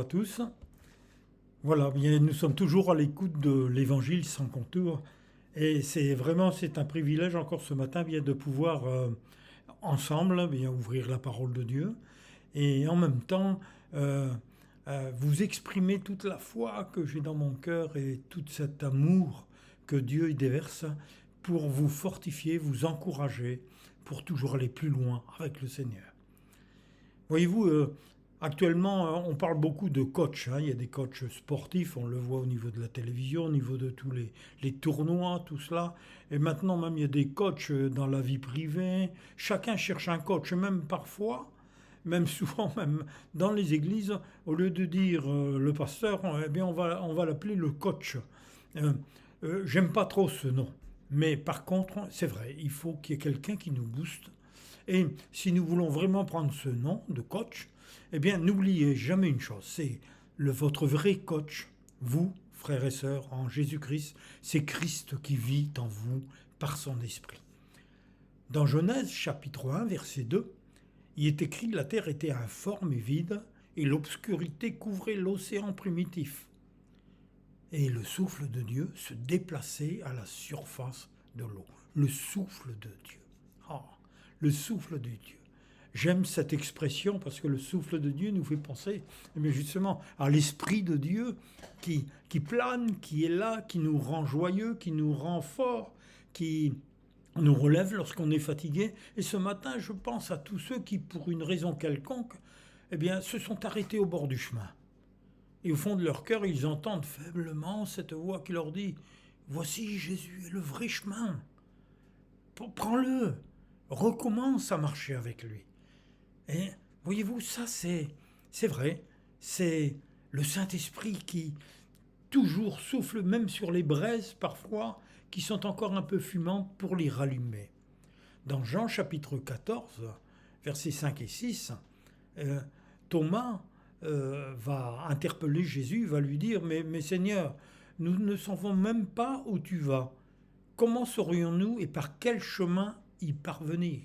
à tous. Voilà, bien, nous sommes toujours à l'écoute de l'Évangile sans contour. Et c'est un privilège encore ce matin bien de pouvoir ensemble bien ouvrir la parole de Dieu et en même temps euh, vous exprimer toute la foi que j'ai dans mon cœur et tout cet amour que Dieu y déverse pour vous fortifier, vous encourager, pour toujours aller plus loin avec le Seigneur. Voyez-vous, actuellement, on parle beaucoup de coach. Il y a des coachs sportifs, on le voit au niveau de la télévision, au niveau de tous les tournois, tout cela. Et maintenant, même, il y a des coachs dans la vie privée. Chacun cherche un coach, même parfois, même souvent, même dans les églises, au lieu de dire le pasteur, eh bien, on va l'appeler le coach. J'aime pas trop ce nom. Mais par contre, c'est vrai, il faut qu'il y ait quelqu'un qui nous booste. Et si nous voulons vraiment prendre ce nom de coach, eh bien, n'oubliez jamais une chose, c'est votre vrai coach, vous, frères et sœurs, en Jésus-Christ, c'est Christ qui vit en vous par son esprit. Dans Genèse chapitre 1, verset 2, il est écrit que la terre était informe et vide, et l'obscurité couvrait l'océan primitif. Et le souffle de Dieu se déplaçait à la surface de l'eau. Le souffle de Dieu. Oh, le souffle de Dieu. J'aime cette expression parce que le souffle de Dieu nous fait penser mais justement à l'Esprit de Dieu qui plane, qui est là, qui nous rend joyeux, qui nous rend forts, qui nous relève lorsqu'on est fatigué. Et ce matin, je pense à tous ceux qui, pour une raison quelconque, eh bien, se sont arrêtés au bord du chemin. Et au fond de leur cœur, ils entendent faiblement cette voix qui leur dit « Voici Jésus est le vrai chemin. Prends-le. Recommence à marcher avec lui. » Et voyez-vous, ça c'est vrai. C'est le Saint-Esprit qui toujours souffle, même sur les braises parfois, qui sont encore un peu fumantes pour les rallumer. Dans Jean chapitre 14, versets 5 et 6, Thomas va interpeller Jésus, va lui dire mais Seigneur, nous ne savons même pas où tu vas. Comment saurions-nous et par quel chemin y parvenir?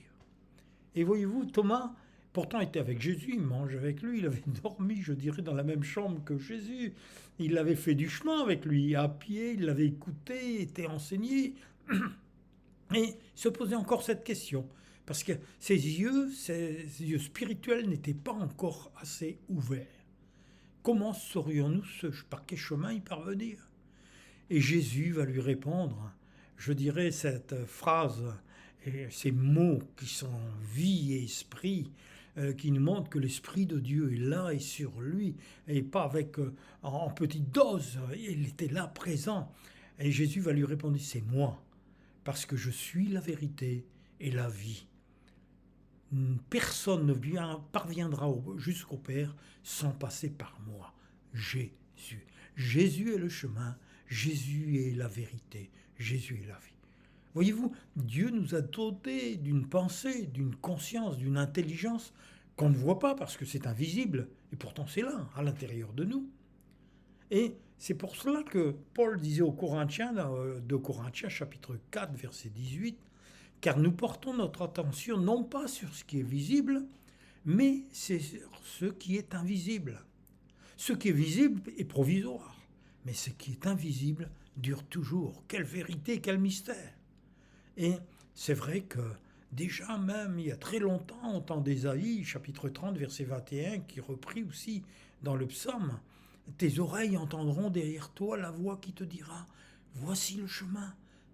Et voyez-vous, Thomas, pourtant était avec Jésus, il mange avec lui, il avait dormi, je dirais, dans la même chambre que Jésus. Il avait fait du chemin avec lui, à pied, il l'avait écouté, était enseigné. Et se posait encore cette question, parce que ses yeux spirituels n'étaient pas encore assez ouverts. Comment saurions-nous par quel chemin y parvenir? Et Jésus va lui répondre, je dirais cette phrase, et ces mots qui sont vie et esprit, qui nous montrent que l'Esprit de Dieu est là et sur lui, et pas avec en petite dose, il était là présent. Et Jésus va lui répondre, c'est moi, parce que je suis la vérité et la vie. Personne ne parviendra jusqu'au Père sans passer par moi, Jésus. Jésus est le chemin, Jésus est la vérité, Jésus est la vie. Voyez-vous, Dieu nous a dotés d'une pensée, d'une conscience, d'une intelligence qu'on ne voit pas parce que c'est invisible, et pourtant c'est là, à l'intérieur de nous. Et c'est pour cela que Paul disait aux Corinthiens, dans 2 Corinthiens chapitre 4, verset 18, « Car nous portons notre attention non pas sur ce qui est visible, mais c'est sur ce qui est invisible. Ce qui est visible est provisoire, mais ce qui est invisible dure toujours. Quelle vérité, quel mystère !» Et c'est vrai que déjà même il y a très longtemps, au temps d'Ésaïe, chapitre 30, verset 21, qui est repris aussi dans le psaume, « Tes oreilles entendront derrière toi la voix qui te dira, voici le chemin,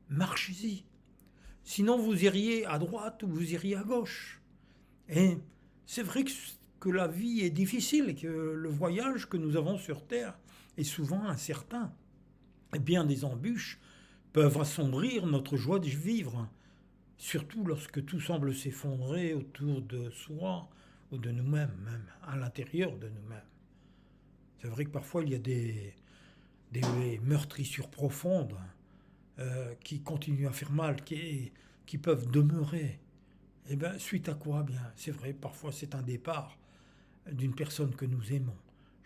marchez-y. Sinon vous iriez à droite ou vous iriez à gauche. » Et c'est vrai que la vie est difficile et que le voyage que nous avons sur Terre est souvent incertain. Et bien des embûches peuvent assombrir notre joie de vivre, surtout lorsque tout semble s'effondrer autour de soi ou de nous-mêmes, même à l'intérieur de nous-mêmes. C'est vrai que parfois il y a des meurtrissures profondes qui continuent à faire mal, qui peuvent demeurer. Et bien, suite à quoi? Bien, c'est vrai, parfois c'est un départ d'une personne que nous aimons.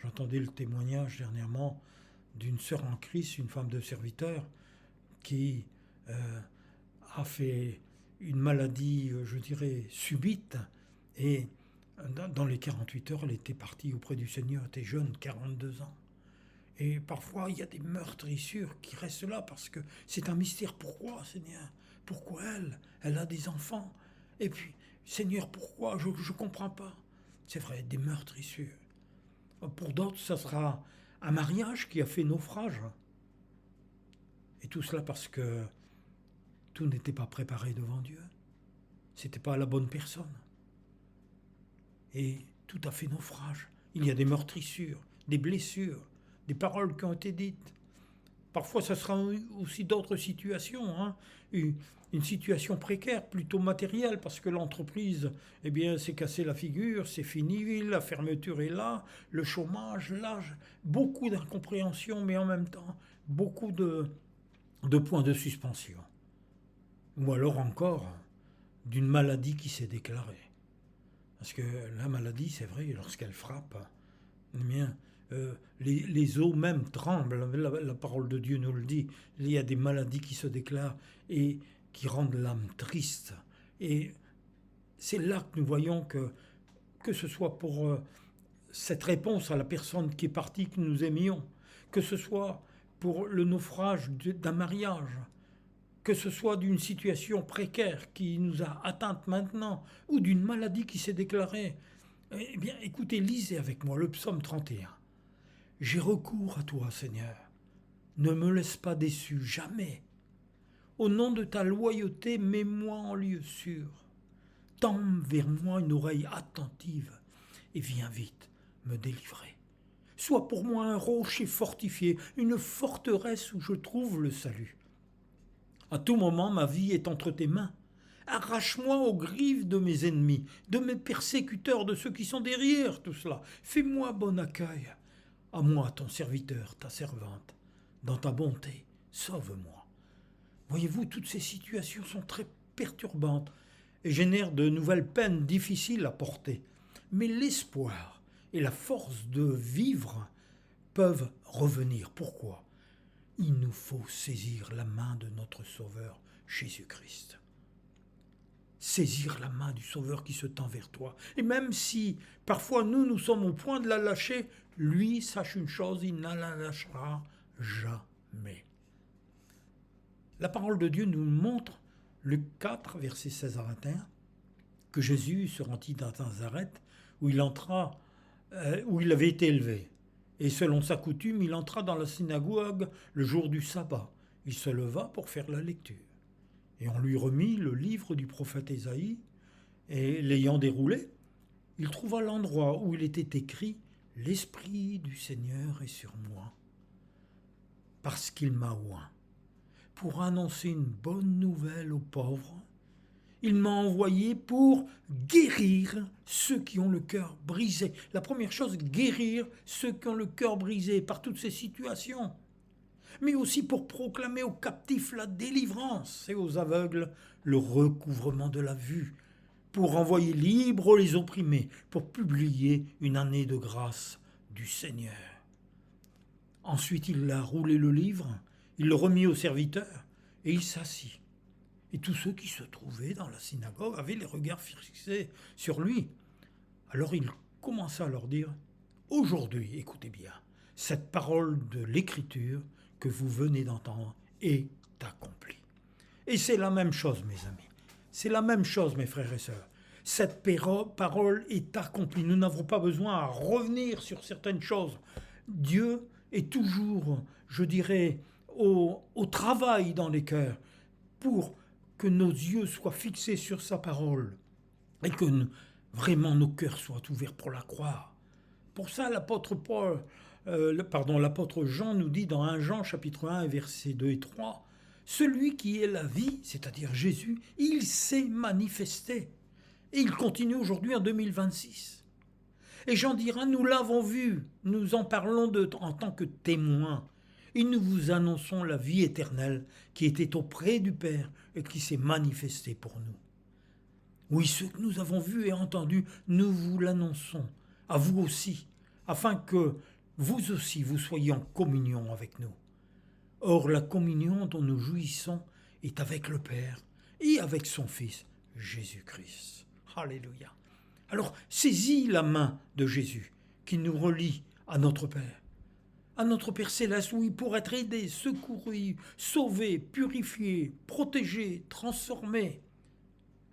J'entendais le témoignage dernièrement d'une sœur en Christ, une femme de serviteur, qui a fait une maladie, je dirais, subite, et Dans les 48 heures, elle était partie auprès du Seigneur, elle était jeune, 42 ans. Et parfois, il y a des meurtrissures qui restent là parce que c'est un mystère. Pourquoi, Seigneur? Pourquoi elle? Elle a des enfants. Et puis, Seigneur, pourquoi? Je ne comprends pas. C'est vrai, des meurtrissures. Pour d'autres, ça sera un mariage qui a fait naufrage. Et tout cela parce que tout n'était pas préparé devant Dieu. C'était pas la bonne personne. Et tout a fait naufrage. Il y a des meurtrissures, des blessures, des paroles qui ont été dites. Parfois, ça sera aussi d'autres situations. Une situation précaire, plutôt matérielle, parce que l'entreprise, s'est cassé la figure, c'est fini, la fermeture est là, le chômage, l'âge, beaucoup d'incompréhension, mais en même temps, beaucoup de points de suspension. Ou alors encore, d'une maladie qui s'est déclarée. Parce que la maladie, c'est vrai, lorsqu'elle frappe, les os même tremblent. La parole de Dieu nous le dit. Il y a des maladies qui se déclarent et qui rendent l'âme triste. Et c'est là que nous voyons que ce soit pour cette réponse à la personne qui est partie que nous aimions, que ce soit pour le naufrage d'un mariage, que ce soit d'une situation précaire qui nous a atteintes maintenant, ou d'une maladie qui s'est déclarée. Eh bien, écoutez, lisez avec moi le psaume 31. J'ai recours à toi, Seigneur. Ne me laisse pas déçu, jamais. Au nom de ta loyauté, mets-moi en lieu sûr. Tends vers moi une oreille attentive et viens vite me délivrer. Sois pour moi un rocher fortifié, une forteresse où je trouve le salut. À tout moment, ma vie est entre tes mains. Arrache-moi aux griffes de mes ennemis, de mes persécuteurs, de ceux qui sont derrière tout cela. Fais-moi bon accueil. À moi, ton serviteur, ta servante. Dans ta bonté, sauve-moi. Voyez-vous, toutes ces situations sont très perturbantes et génèrent de nouvelles peines difficiles à porter. Mais l'espoir et la force de vivre peuvent revenir. Pourquoi ? Il nous faut saisir la main de notre Sauveur, Jésus-Christ. Saisir la main du Sauveur qui se tend vers toi. Et même si parfois nous sommes au point de la lâcher, lui, sache une chose, il ne la lâchera jamais. La parole de Dieu nous montre, Luc 4, versets 16 à 21, que Jésus se rendit dans Nazareth, où il avait été élevé. Et selon sa coutume, il entra dans la synagogue le jour du sabbat. Il se leva pour faire la lecture. Et on lui remit le livre du prophète Ésaïe, et l'ayant déroulé, il trouva l'endroit où il était écrit « L'Esprit du Seigneur est sur moi, parce qu'il m'a oint, pour annoncer une bonne nouvelle aux pauvres. Il m'a envoyé pour guérir ceux qui ont le cœur brisé. » La première chose, guérir ceux qui ont le cœur brisé par toutes ces situations. Mais aussi pour proclamer aux captifs la délivrance et aux aveugles le recouvrement de la vue, pour envoyer libres les opprimés, pour publier une année de grâce du Seigneur. Ensuite, il a roulé le livre, il le remit au serviteur et il s'assit. Et tous ceux qui se trouvaient dans la synagogue avaient les regards fixés sur lui. Alors il commença à leur dire « Aujourd'hui, écoutez bien, cette parole de l'Écriture que vous venez d'entendre est accomplie. » Et c'est la même chose, mes amis. C'est la même chose, mes frères et sœurs. Cette parole est accomplie. Nous n'avons pas besoin à revenir sur certaines choses. Dieu est toujours, je dirais, au travail dans les cœurs pour que nos yeux soient fixés sur sa parole et que vraiment nos cœurs soient ouverts pour la croire. Pour ça, l'apôtre Jean nous dit dans 1 Jean chapitre 1 versets 2 et 3, « Celui qui est la vie, c'est-à-dire Jésus, il s'est manifesté. » Et il continue aujourd'hui en 2026. Et Jean dira, nous l'avons vu, nous en parlons en tant que témoins. Et nous vous annonçons la vie éternelle qui était auprès du Père et qui s'est manifestée pour nous. Oui, ce que nous avons vu et entendu, nous vous l'annonçons, à vous aussi, afin que vous aussi vous soyez en communion avec nous. Or, la communion dont nous jouissons est avec le Père et avec son Fils, Jésus-Christ. Alléluia. Alors saisis la main de Jésus qui nous relie à notre Père. À notre Père céleste, oui, pour être aidé, secouru, sauvé, purifié, protégé, transformé.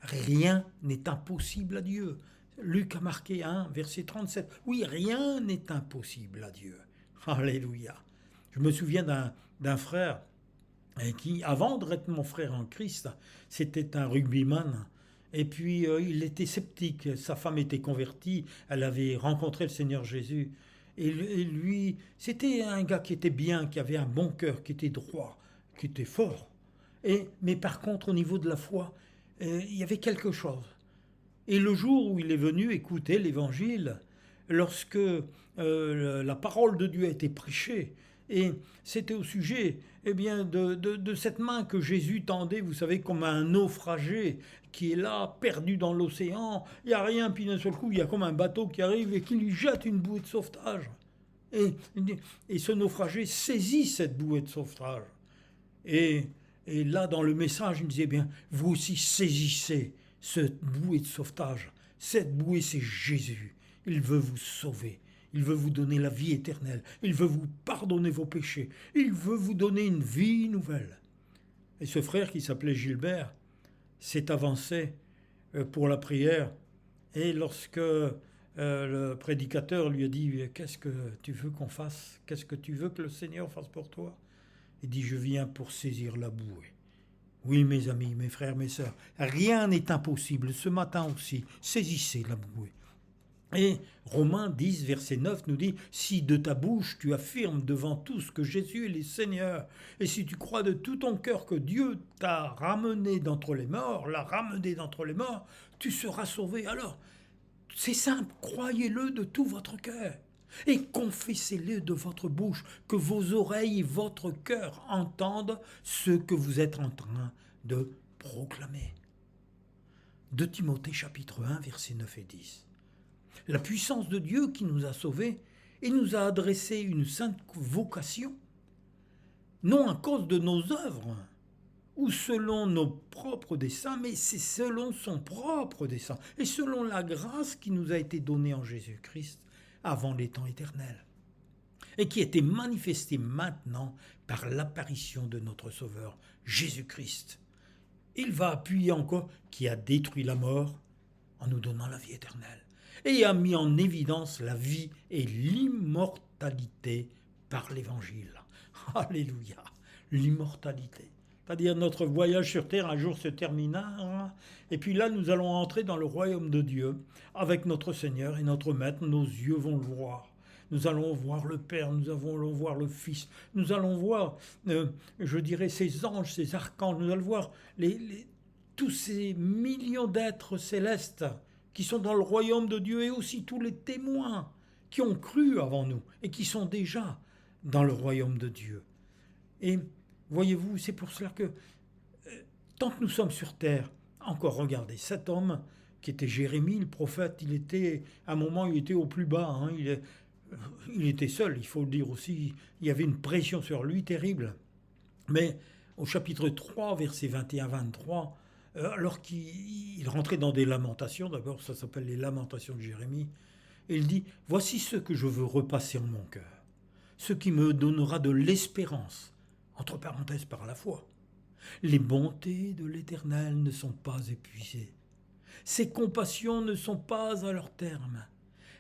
Rien n'est impossible à Dieu. Luc a marqué 1, verset 37. Oui, rien n'est impossible à Dieu. Alléluia. Je me souviens d'un frère qui, avant d'être mon frère en Christ, c'était un rugbyman. Et puis, il était sceptique. Sa femme était convertie. Elle avait rencontré le Seigneur Jésus. Et lui, c'était un gars qui était bien, qui avait un bon cœur, qui était droit, qui était fort. Mais par contre, au niveau de la foi, il y avait quelque chose. Et le jour où il est venu écouter l'évangile, lorsque la parole de Dieu a été prêchée, et c'était au sujet de cette main que Jésus tendait, vous savez, comme un naufragé qui est là, perdu dans l'océan, il n'y a rien, puis d'un seul coup, il y a comme un bateau qui arrive et qui lui jette une bouée de sauvetage. Et ce naufragé saisit cette bouée de sauvetage. Et là, dans le message, il disait bien, vous aussi saisissez cette bouée de sauvetage. Cette bouée, c'est Jésus. Il veut vous sauver. Il veut vous donner la vie éternelle. Il veut vous pardonner vos péchés. Il veut vous donner une vie nouvelle. Et ce frère qui s'appelait Gilbert s'est avancé pour la prière. Et lorsque le prédicateur lui a dit, qu'est-ce que tu veux qu'on fasse? Qu'est-ce que tu veux que le Seigneur fasse pour toi? Il dit, je viens pour saisir la bouée. Oui, mes amis, mes frères, mes sœurs, rien n'est impossible. Ce matin aussi, saisissez la bouée. Et Romains 10, verset 9 nous dit, si de ta bouche tu affirmes devant tous que Jésus est le Seigneur, et si tu crois de tout ton cœur que Dieu t'a ramené d'entre les morts, l'a ramené d'entre les morts, tu seras sauvé. Alors, c'est simple, croyez-le de tout votre cœur. Et confessez-le de votre bouche, que vos oreilles et votre cœur entendent ce que vous êtes en train de proclamer. 2 Timothée chapitre 1, versets 9 et 10. La puissance de Dieu qui nous a sauvés et nous a adressé une sainte vocation, non à cause de nos œuvres, ou selon nos propres desseins, mais c'est selon son propre dessein, et selon la grâce qui nous a été donnée en Jésus-Christ avant les temps éternels, et qui a été manifestée maintenant par l'apparition de notre Sauveur, Jésus-Christ. Il va appuyer encore qui a détruit la mort en nous donnant la vie éternelle, et a mis en évidence la vie et l'immortalité par l'Évangile. Alléluia, l'immortalité. C'est-à-dire notre voyage sur terre un jour se terminera, et puis là nous allons entrer dans le royaume de Dieu avec notre Seigneur et notre Maître. Nos yeux vont le voir. Nous allons voir le Père, nous allons voir le Fils, nous allons voir, je dirais, ces anges, ces archanges, nous allons voir tous ces millions d'êtres célestes qui sont dans le royaume de Dieu, et aussi tous les témoins qui ont cru avant nous et qui sont déjà dans le royaume de Dieu. Et voyez-vous, c'est pour cela que tant que nous sommes sur terre, encore regardez, cet homme qui était Jérémie, le prophète, il était, à un moment, il était au plus bas, hein, il était seul, il faut le dire aussi, il y avait une pression sur lui terrible. Mais au chapitre 3, versets 21-23, alors qu'il rentrait dans des lamentations, d'abord ça s'appelle les lamentations de Jérémie, et il dit, voici ce que je veux repasser en mon cœur, ce qui me donnera de l'espérance, entre parenthèses par la foi. Les bontés de l'Éternel ne sont pas épuisées. Ses compassions ne sont pas à leur terme.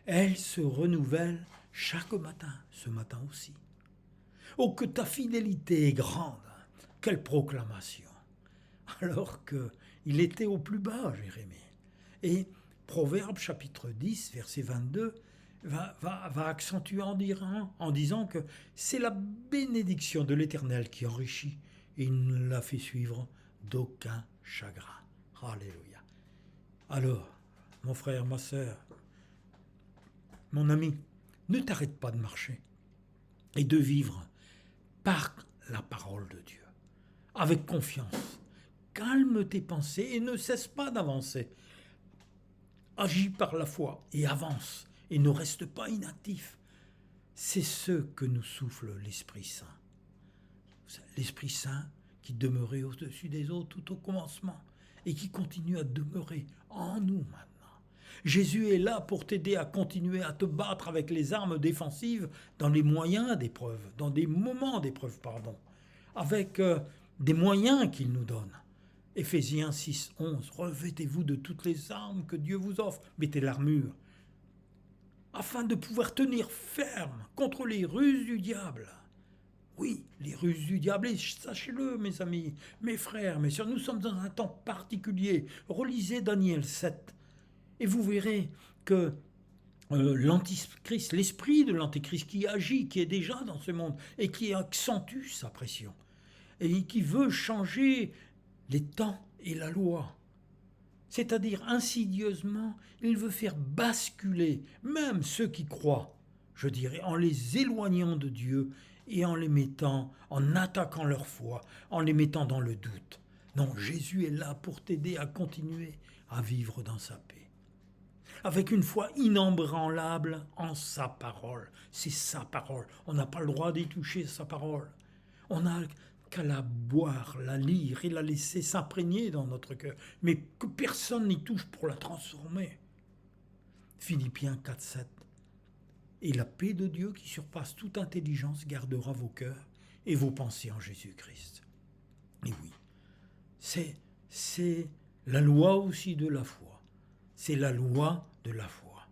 Elles se renouvellent chaque matin, ce matin aussi. Oh, que ta fidélité est grande! Quelle proclamation! Alors qu'il était au plus bas, Jérémie. Et Proverbe chapitre 10, verset 22, va accentuer en disant que c'est la bénédiction de l'Éternel qui enrichit, et il ne la fait suivre d'aucun chagrin. Alléluia. Alors, mon frère, ma sœur, mon ami, ne t'arrête pas de marcher et de vivre par la parole de Dieu, avec confiance. Calme tes pensées et ne cesse pas d'avancer. Agis par la foi et avance et ne reste pas inactif. C'est ce que nous souffle l'Esprit Saint. L'Esprit Saint qui demeurait au-dessus des eaux tout au commencement et qui continue à demeurer en nous maintenant. Jésus est là pour t'aider à continuer à te battre avec les armes défensives dans les moyens d'épreuve, dans des moments d'épreuve, avec des moyens qu'il nous donne. Éphésiens 6, 11, revêtez-vous de toutes les armes que Dieu vous offre, mettez l'armure, afin de pouvoir tenir ferme contre les ruses du diable. Oui, les ruses du diable, et sachez-le mes amis, mes frères, mes sœurs, nous sommes dans un temps particulier. Relisez Daniel 7 et vous verrez que l'antichrist, l'esprit de l'antichrist qui agit, qui est déjà dans ce monde et qui accentue sa pression et qui veut changer les temps et la loi. C'est-à-dire insidieusement, il veut faire basculer même ceux qui croient, je dirais, en les éloignant de Dieu et en les mettant, en attaquant leur foi, en les mettant dans le doute. Non, Jésus est là pour t'aider à continuer à vivre dans sa paix. Avec une foi inébranlable en sa parole. C'est sa parole. On n'a pas le droit d'y toucher sa parole. On n'a qu'à la boire, la lire et la laisser s'imprégner dans notre cœur. Mais que personne n'y touche pour la transformer. Philippiens 4, 7. Et la paix de Dieu qui surpasse toute intelligence gardera vos cœurs et vos pensées en Jésus-Christ. Et oui, c'est la loi aussi de la foi. C'est la loi de la foi.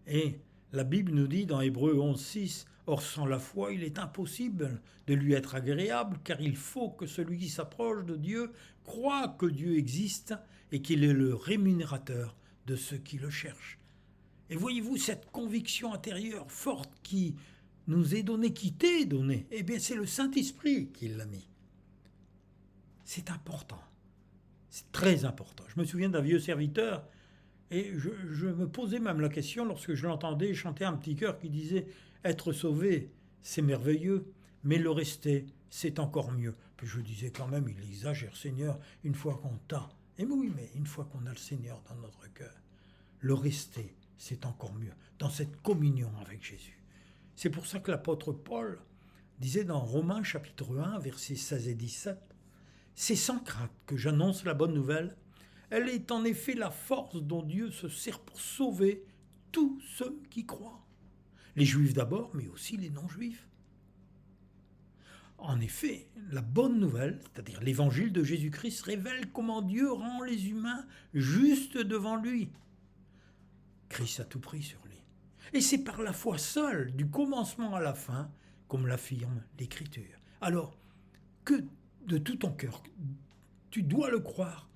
Et la Bible nous dit dans Hébreux 11, 6, « Or sans la foi, il est impossible de lui être agréable, car il faut que celui qui s'approche de Dieu croie que Dieu existe et qu'il est le rémunérateur de ceux qui le cherchent. » Et voyez-vous, cette conviction intérieure forte qui nous est donnée, qui t'est donnée, eh bien c'est le Saint-Esprit qui l'a mis. C'est important. C'est très important. Je me souviens d'un vieux serviteur, et je me posais même la question lorsque je l'entendais chanter un petit chœur qui disait « Être sauvé, c'est merveilleux, mais le rester, c'est encore mieux. » Puis je disais quand même, il exagère, Seigneur, une fois qu'on t'a. Et oui, mais une fois qu'on a le Seigneur dans notre cœur, le rester, c'est encore mieux, dans cette communion avec Jésus. C'est pour ça que l'apôtre Paul disait dans Romains chapitre 1, versets 16 et 17, « C'est sans crainte que j'annonce la bonne nouvelle. Elle est en effet la force dont Dieu se sert pour sauver tous ceux qui croient. Les Juifs d'abord, mais aussi les non-Juifs. » En effet, la bonne nouvelle, c'est-à-dire l'évangile de Jésus-Christ, révèle comment Dieu rend les humains justes devant lui. Christ a tout pris sur lui. Et c'est par la foi seule, du commencement à la fin, comme l'affirme l'Écriture. Alors, que de tout ton cœur, tu dois le croire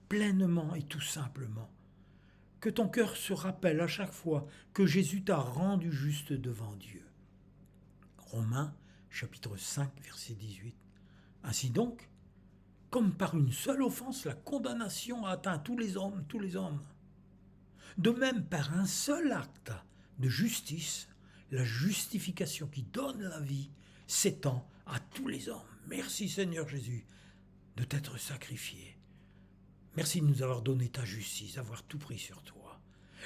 pleinement et tout simplement. Que ton cœur se rappelle à chaque fois que Jésus t'a rendu juste devant Dieu. Romains, chapitre 5, verset 18. Ainsi donc, comme par une seule offense, la condamnation a atteint tous les hommes. De même, par un seul acte de justice, la justification qui donne la vie s'étend à tous les hommes. Merci Seigneur Jésus de t'être sacrifié. Merci de nous avoir donné ta justice, d'avoir tout pris sur toi.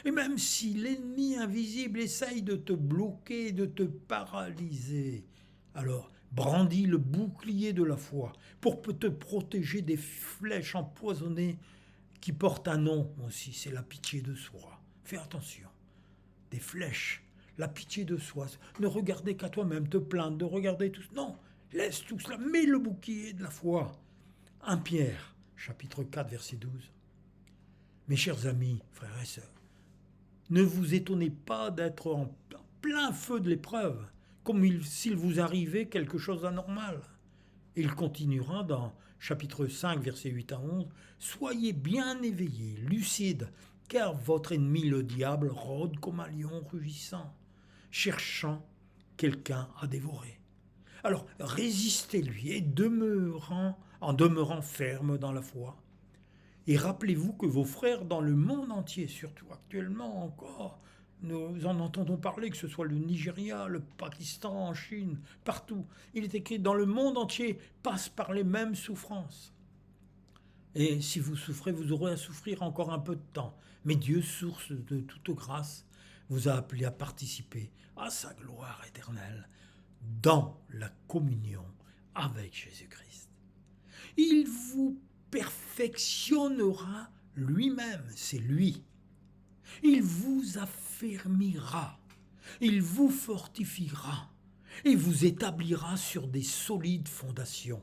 Et même si l'ennemi invisible essaye de te bloquer, de te paralyser, alors brandis le bouclier de la foi pour te protéger des flèches empoisonnées qui portent un nom aussi, c'est la pitié de soi. Fais attention, des flèches, la pitié de soi. Ne regardez qu'à toi-même, te plaindre, de regarder tout. Non, laisse tout cela, mets le bouclier de la foi. 1 Pierre, chapitre 4, verset 12. Mes chers amis, frères et sœurs, ne vous étonnez pas d'être en plein feu de l'épreuve, comme s'il vous arrivait quelque chose d'anormal. Il continuera dans chapitre 5, versets 8 à 11. « Soyez bien éveillés, lucides, car votre ennemi le diable rôde comme un lion rugissant, cherchant quelqu'un à dévorer. Alors résistez-lui et en demeurant ferme dans la foi. Et rappelez-vous que vos frères dans le monde entier, surtout actuellement encore, nous en entendons parler, que ce soit le Nigeria, le Pakistan, en Chine, partout. Il est écrit dans le monde entier, passe par les mêmes souffrances. Et si vous souffrez, vous aurez à souffrir encore un peu de temps. Mais Dieu, source de toute grâce, vous a appelé à participer à sa gloire éternelle dans la communion avec Jésus-Christ. Il vous perfectionnera lui-même, c'est lui. Il vous affermira, il vous fortifiera et vous établira sur des solides fondations.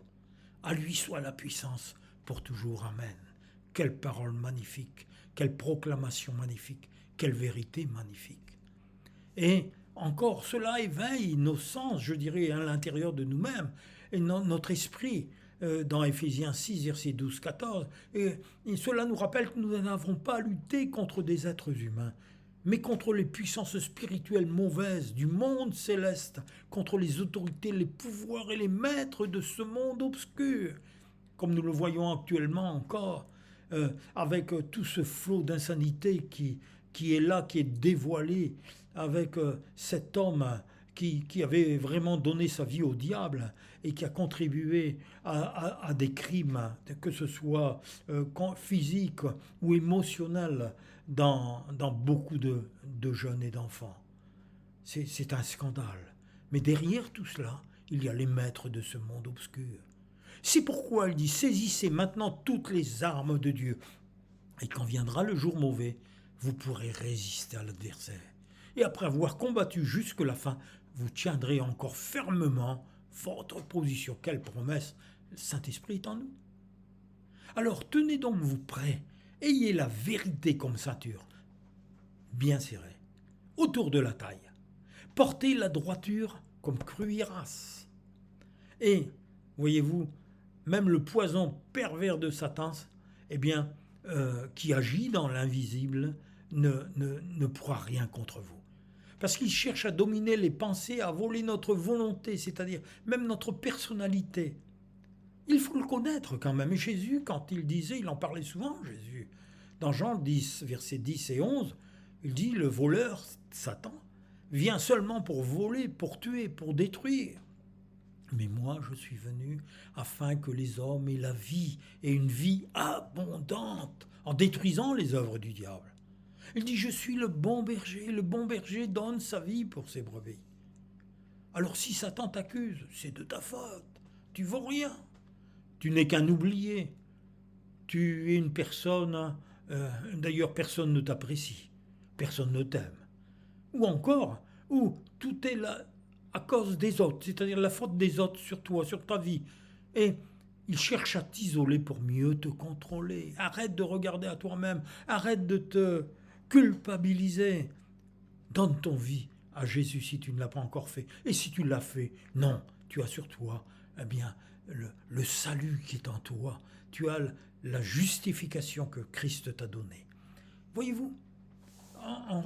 À lui soit la puissance pour toujours. Amen. Quelle parole magnifique, quelle proclamation magnifique, quelle vérité magnifique. Et encore, cela éveille nos sens, je dirais, à l'intérieur de nous-mêmes, et notre esprit, dans Éphésiens 6, versets 12-14. Et cela nous rappelle que nous n'avons pas à lutter contre des êtres humains, mais contre les puissances spirituelles mauvaises du monde céleste, contre les autorités, les pouvoirs et les maîtres de ce monde obscur, comme nous le voyons actuellement encore, avec tout ce flot d'insanité qui est là, qui est dévoilé, avec cet homme qui avait vraiment donné sa vie au diable et qui a contribué à des crimes, que ce soit physiques ou émotionnels, dans beaucoup de jeunes et d'enfants. C'est un scandale. Mais derrière tout cela, il y a les maîtres de ce monde obscur. C'est pourquoi il dit « Saisissez maintenant toutes les armes de Dieu, et quand viendra le jour mauvais, vous pourrez résister à l'adversaire. Et après avoir combattu jusque la fin, vous tiendrez encore fermement votre position. » Quelle promesse! Le Saint-Esprit est en nous. Alors tenez donc vous prêts, ayez la vérité comme ceinture, bien serrée, autour de la taille. Portez la droiture comme cuirasse. Et, voyez-vous, même le poison pervers de Satan, qui agit dans l'invisible, ne pourra rien contre vous. Parce qu'il cherche à dominer les pensées, à voler notre volonté, c'est-à-dire même notre personnalité. Il faut le connaître quand même. Et Jésus, quand il disait, il en parlait souvent, Jésus, dans Jean 10, versets 10 et 11, il dit, le voleur, Satan, vient seulement pour voler, pour tuer, pour détruire. Mais moi, je suis venu afin que les hommes aient la vie, et une vie abondante, en détruisant les œuvres du diable. Il dit, je suis le bon berger donne sa vie pour ses brebis. Alors si Satan t'accuse, c'est de ta faute, tu vaux rien, tu n'es qu'un oublié, tu es une personne, d'ailleurs personne ne t'apprécie, personne ne t'aime. Ou encore, où tout est là à cause des autres, c'est-à-dire la faute des autres sur toi, sur ta vie. Et il cherche à t'isoler pour mieux te contrôler. Arrête de regarder à toi-même, arrête de te culpabiliser. Donne ton vie à Jésus si tu ne l'as pas encore fait. Et si tu l'as fait, non, tu as sur toi le salut qui est en toi. Tu as la justification que Christ t'a donnée. Voyez-vous, en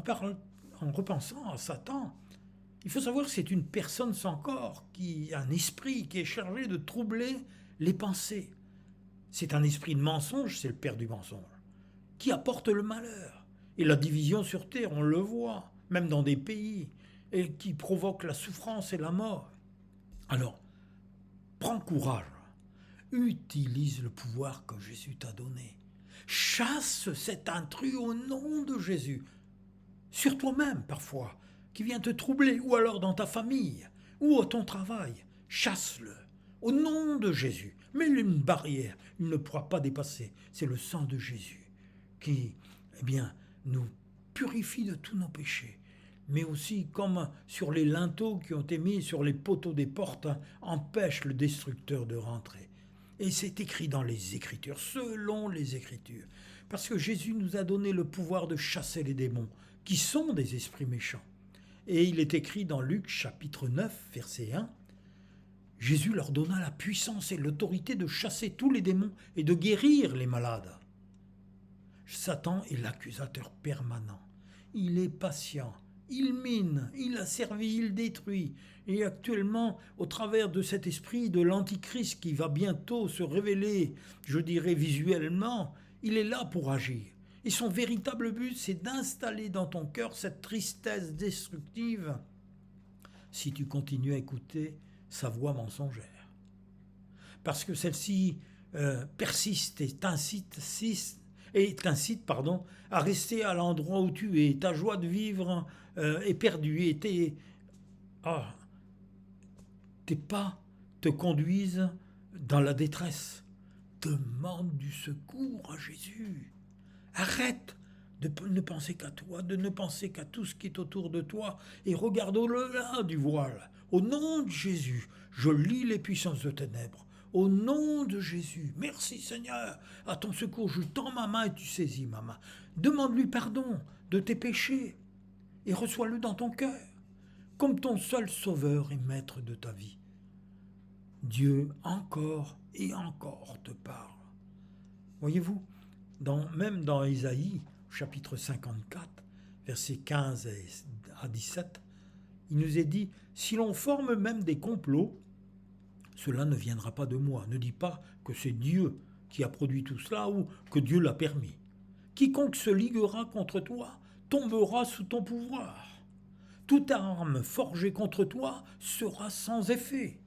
repensant à Satan, il faut savoir que c'est une personne sans corps, un esprit qui est chargé de troubler les pensées. C'est un esprit de mensonge, c'est le père du mensonge, qui apporte le malheur. Et la division sur terre, on le voit, même dans des pays, et qui provoque la souffrance et la mort. Alors, prends courage, utilise le pouvoir que Jésus t'a donné. Chasse cet intrus au nom de Jésus, sur toi-même parfois, qui vient te troubler, ou alors dans ta famille, ou à ton travail. Chasse-le, au nom de Jésus. Mets-lui une barrière, il ne pourra pas dépasser. C'est le sang de Jésus qui, nous purifie de tous nos péchés. Mais aussi, comme sur les linteaux qui ont été mis sur les poteaux des portes, empêche le destructeur de rentrer. Et c'est écrit dans les Écritures, selon les Écritures. Parce que Jésus nous a donné le pouvoir de chasser les démons, qui sont des esprits méchants. Et il est écrit dans Luc chapitre 9, verset 1, Jésus leur donna la puissance et l'autorité de chasser tous les démons et de guérir les malades. Satan est l'accusateur permanent. Il est patient, il mine, il asservit, il détruit. Et actuellement, au travers de cet esprit de l'Antichrist qui va bientôt se révéler, je dirais visuellement, il est là pour agir. Et son véritable but, c'est d'installer dans ton cœur cette tristesse destructive si tu continues à écouter sa voix mensongère. Parce que celle-ci persiste et t'incite à rester à l'endroit où tu es. Ta joie de vivre est perdue et tes pas te conduisent dans la détresse. Demande du secours à Jésus. Arrête de ne penser qu'à toi, de ne penser qu'à tout ce qui est autour de toi, et regarde au-delà du voile. Au nom de Jésus, je lis les puissances de ténèbres. Au nom de Jésus, merci Seigneur, à ton secours, je tends ma main et tu saisis ma main. Demande-lui pardon de tes péchés et reçois-le dans ton cœur, comme ton seul sauveur et maître de ta vie. Dieu encore et encore te parle. Voyez-vous, même dans Ésaïe, chapitre 54, versets 15 à 17, il nous est dit, si l'on forme même des complots, cela ne viendra pas de moi. Ne dis pas que c'est Dieu qui a produit tout cela ou que Dieu l'a permis. Quiconque se liguera contre toi tombera sous ton pouvoir. Toute arme forgée contre toi sera sans effet.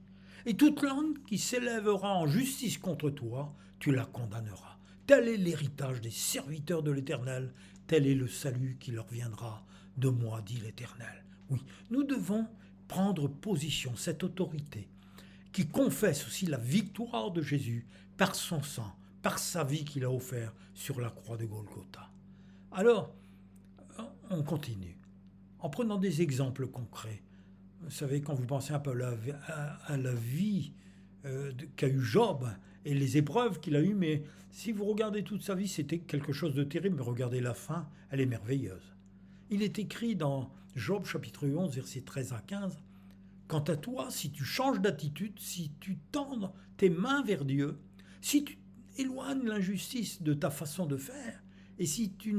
Et toute langue qui s'élèvera en justice contre toi, tu la condamneras. Tel est l'héritage des serviteurs de l'Éternel, tel est le salut qui leur viendra de moi, dit l'Éternel. Oui, nous devons prendre position, cette autorité, qui confesse aussi la victoire de Jésus par son sang, par sa vie qu'il a offert sur la croix de Golgotha. Alors, on continue, en prenant des exemples concrets. Vous savez, quand vous pensez un peu à la vie qu'a eu Job et les épreuves qu'il a eues, mais si vous regardez toute sa vie, c'était quelque chose de terrible, mais regardez la fin, elle est merveilleuse. Il est écrit dans Job chapitre 11, versets 13 à 15, « Quant à toi, si tu changes d'attitude, si tu tends tes mains vers Dieu, si tu éloignes l'injustice de ta façon de faire, et si tu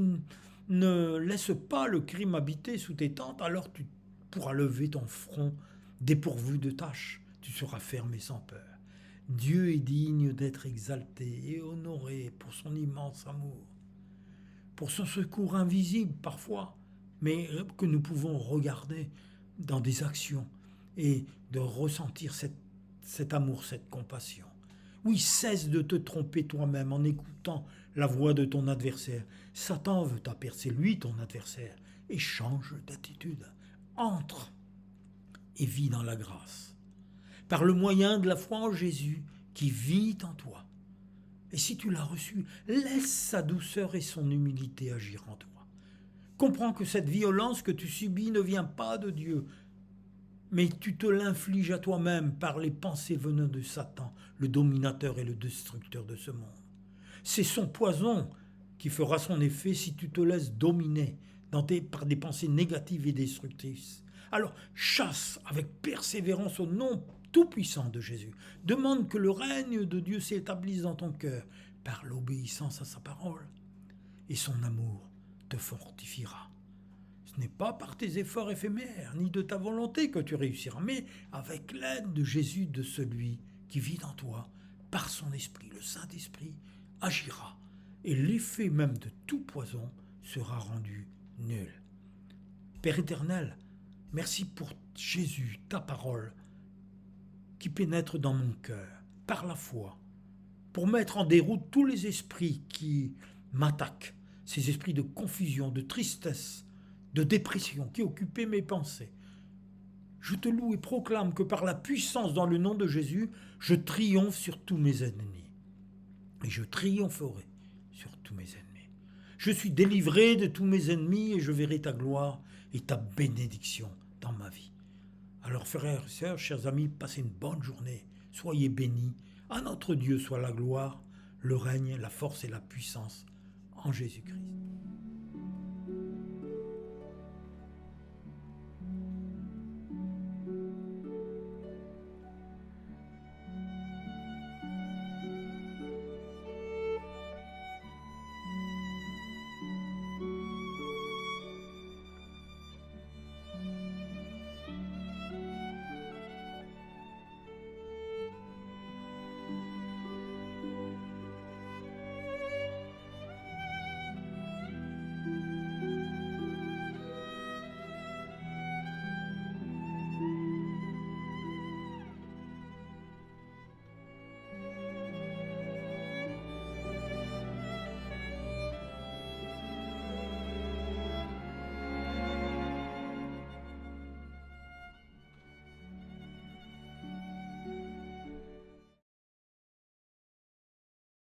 ne laisses pas le crime habiter sous tes tentes, alors tu pourras lever ton front dépourvu de tâches, tu seras ferme et sans peur. Dieu est digne d'être exalté et honoré pour son immense amour, pour son secours invisible parfois, mais que nous pouvons regarder dans des actions et de ressentir cet amour, cette compassion. Oui, cesse de te tromper toi-même en écoutant la voix de ton adversaire. Satan veut t'apercer, lui, ton adversaire, et change d'attitude. Entre et vis dans la grâce, par le moyen de la foi en Jésus qui vit en toi. Et si tu l'as reçu, laisse sa douceur et son humilité agir en toi. Comprends que cette violence que tu subis ne vient pas de Dieu, mais tu te l'infliges à toi-même par les pensées venant de Satan, le dominateur et le destructeur de ce monde. C'est son poison qui fera son effet si tu te laisses dominer par des pensées négatives et destructrices. Alors chasse avec persévérance au nom tout-puissant de Jésus. Demande que le règne de Dieu s'établisse dans ton cœur par l'obéissance à sa parole. Et son amour te fortifiera. Ce n'est pas par tes efforts éphémères, ni de ta volonté que tu réussiras, mais avec l'aide de Jésus, de celui qui vit en toi, par son esprit, le Saint-Esprit, agira, et l'effet même de tout poison sera rendu nul. Père éternel, merci pour Jésus, ta parole, qui pénètre dans mon cœur, par la foi, pour mettre en déroute tous les esprits qui m'attaquent, ces esprits de confusion, de tristesse, de dépression qui occupaient mes pensées. Je te loue et proclame que par la puissance dans le nom de Jésus, je triomphe sur tous mes ennemis. Et je triompherai sur tous mes ennemis. Je suis délivré de tous mes ennemis et je verrai ta gloire et ta bénédiction dans ma vie. Alors frères et sœurs, chers amis, passez une bonne journée. Soyez bénis. À notre Dieu soit la gloire, le règne, la force et la puissance en Jésus-Christ.